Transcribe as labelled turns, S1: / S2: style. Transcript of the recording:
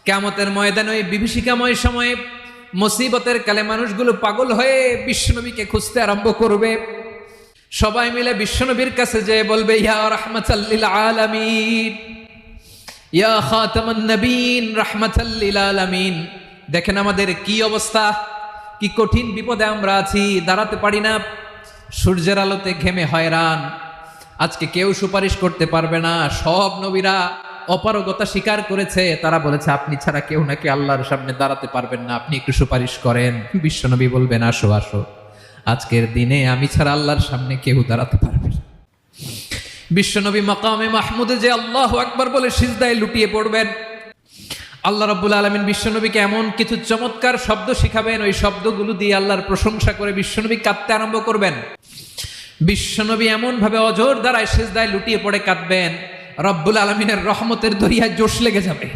S1: কিয়ামতের ময়দানে ওই বিভীষিকাময় সময়ে মুসিবতের কালে মানুষগুলো পাগল হয়ে বিশ্বনবীকে খুঁজতে আরম্ভ করবে। সবাই মিলে বিশ্বনবীর কাছে যেয়ে বলবে, ইয়া রাহমাতাল লিল আলামিন, ইয়া খাতামান নবীন, রাহমাতাল লিল আলামিন। দেখেন আমাদের কি অবস্থা, কি কঠিন বিপদে আমরা আছি, দাঁড়াতে পারি না, সূর্যের আলোতে ঘেমে হয়রান। আজকে কেউ সুপারিশ করতে পারবে না। সব নবীরা অপারগতা স্বীকার করেছে, তারা বলেছে আপনি ছাড়া কেউ নাকি আল্লাহর সামনে দাঁড়াতে পারবেন না, আপনি একটু সুপারিশ করেন। বিশ্বনবী বলবেন, আসো আসো, আজকের দিনে আমি ছাড়া আল্লাহর সামনে কেউ দাঁড়াতে পারবে না। বিশ্বনবী মাকামে মাহমুদে যে আল্লাহু আকবার বলে সিজদায় লুটিয়ে পড়বেন। আল্লাহ রাব্বুল আলামিন বিশ্বনবীকে এমন কিছু চমৎকার শব্দ শিখাবেন, ওই শব্দগুলো দিয়ে আল্লাহর প্রশংসা করে বিশ্বনবী কাঁদতে আরম্ভ করবেন। বিশ্বনবী এমন ভাবে অজর দ্বারায় সিজদায় লুটিয়ে পড়ে কাঁদবেন, রব্বুল আলামিনের রহমতের দরিয়ায় জোশ লেগে যাবে।